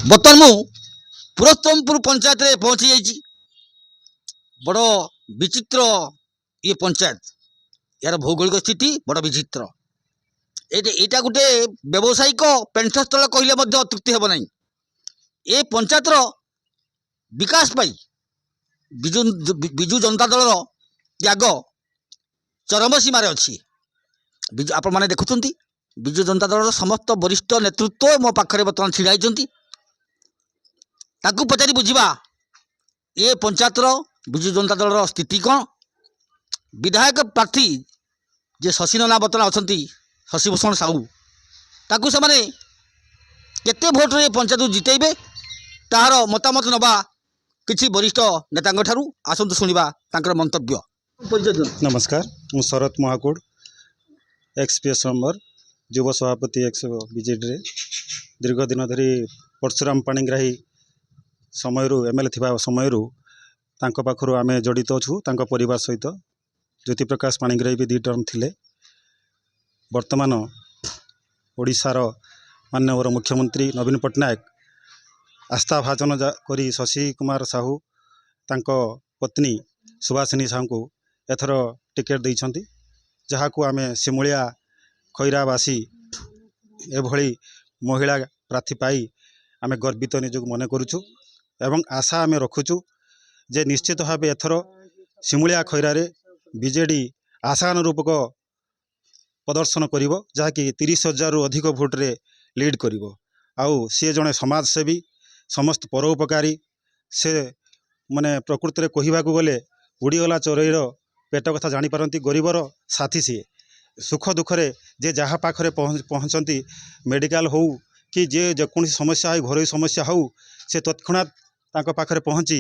बर्तमान मु पुरस्तमपुर पंचायत रे पहुंची जाइए। बड़ विचित्र ये पंचायत, यार भौगोलिक स्थिति बड़ विचित्र। एटा गोटे व्यावसायिक पेंठस्थल कहले अत्युक्ति हेब नहीं। ए पंचायतर विकास पाई विजु जनता दल त्याग चरम सीमार अच्छी। आपण मैंने देखुं विजु जनता दल समस्त वरिष्ठ नेतृत्व मो पाखे बर्तमान छिड़ा ताकू पचारि बुझा ये पंचायतर विजु जनता दल स्थिति कौन। विधायक प्रार्थी जे शशिनना बर्तमान अच्छा शशिभूषण साहू ताकू से माने केते भोट रे पंचायत जितेबे तार मतामत नबा किछि वरिष्ठ नेता ठारू आसंतु शुणिबा तांकर मंतव्य। नमस्कार, मु शरत महाकूड़ एक्सपीएस मेंबर युव सभापति एक्स बीजेडी दीर्घ दिन धरी परशुराम पाणिग्राही समय एमएलए थिबा समय तांको पाखरु आमे जड़ित अछु। तांको परिवार सहित ज्योति प्रकाश पाणिग्राही भी 2 टर्म थिले। वर्तमान ओडिशार माननीय मुख्यमंत्री नवीन पट्टनायक आस्था भाजन करी शशि कुमार साहू तांको पत्नी सुभाषिनी साहू को एथर टिकेट देइछंती, जहाकू आमे सिमुलिया खैरावासी एभली महिला प्रार्थी पाई आमे गर्वित निजक मन करूछु एवं आशा आमे रखुछु जे निश्चित भाव एथर सिमुलिया खैरारे बीजेडी आशानुरूपक प्रदर्शन करिवो, जहाँकि 30,000 रु अधिक भोट रे लीड करिवो। आउ सी जने समाजसेवी समस्त परोपकारी से माने प्रकृति में कहवा गले उड़ीगला चोरईर पेट कथा जानीपारती। गरीबर साथी सी सुख दुखरे जे जहाँ पाखरे पहुँचती मेडिकल हो कि जे जेकोसी समस्या हो घर समस्या हो से तत्क्षणात तांको पाखरे पहुँची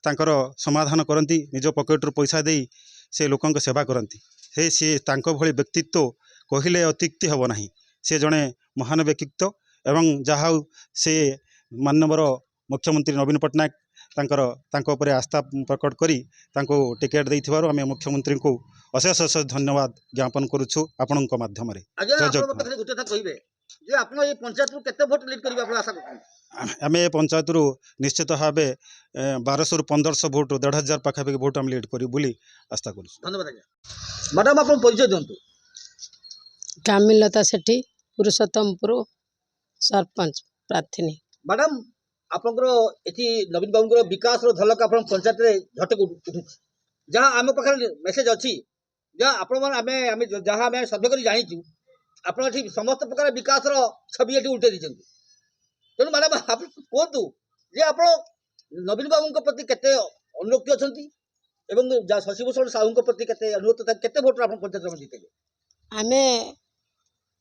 तांकर समाधान करती। निज पकेट्रु पैसा दे से लोकंक सेवा करती। हे सी तांको भली व्यक्तित्व कहले अत्युक्ति हेब नहीं। से जड़े महान व्यक्तित्व एवं जहाँ से माननीय मुख्यमंत्री नवीन पट्टनायक तांको उपरे आस्था प्रकट करी तांको टिकेट देइथिबारु आमे मुख्यमंत्री को अशेष अशेष धन्यवाद ज्ञापन करूछु आपनक माध्यम रे। आमे पंचायत रु निश्चित भाव 1200 रु 1500 भोट 1500 पाखापाखि भोट आम लीड करी बोली आस्था करूछु। धन्यवाद। मैडम आपन परिचय दियंतु। कामिलता सेठी पुरुषोत्तमपुर सरपंच प्रार्थी। मैडम आपनकर एथि नवीन बाबूर विकास झलक आप पंचायत रे झटक उठु जहाँ आम पाखे मेसेज अच्छी जहाँ आप जहाँ आम सर्वे कर जाचु आप समस्त प्रकार विकास छवि ये उल्टे दी। तेणु मैडम आप कहतु जे आप नवीन बाबू प्रति केते अनुरक्ति अच्छा शशिभूषण साहू प्रति केते अनुरक्ति केते भोट आप पंचायत जीते आमे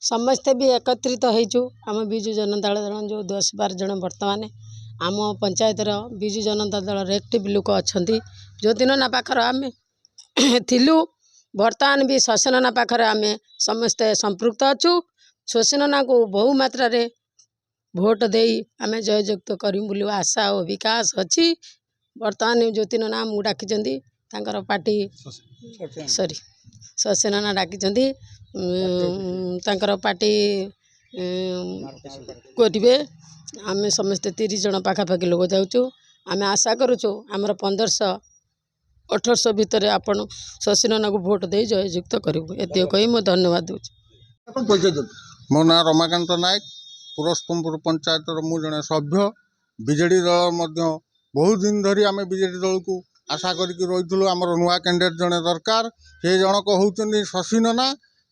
समस्ते भी एकत्रित होइछु। आम विजु जनता दल जो 10-12 जन वर्तमान आम पंचायत विजु जनता दल एक्टिव लोक अच्छा जो दिन ना पाखर आम थिलु वर्तमान भी शशिनना पाखर आम समस्ते संपृक्त अच्छु। शशिनना को बहु मात्रा रे भोट दे आम जययुक्त करूँ बोल आशा और विकास अच्छी। वर्तमान ज्योति नना आमको डाकी पार्टी सॉरी शशिनना डाकी पार्टी करेंगे। आम समस्ते 30 जन पाखापाखि लोक जाऊँ। आम आशा करुचु आमर 1500-1800 भितर आपण शशिनना को भोट दे जययुक्त करूँ। ये कही मैं धन्यवाद दूँ। मो ना रमाकांत नायक पुरस्तमपुर पंचायत मु जड़े सभ्य बीजेडी दल बहुत दिन धरी आम बीजेडी दल को आशा करी रही। आमर नुआ कैंडिडेट जड़े दरकार से जनक होउचंदी शशिनना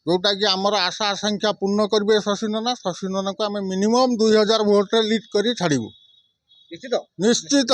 जोटा कि आमर आशा आकांक्षा पूर्ण करेंगे। शशिनना को आम मिनिमम 2000 भोट लीड कर छाड़ू निश्चित।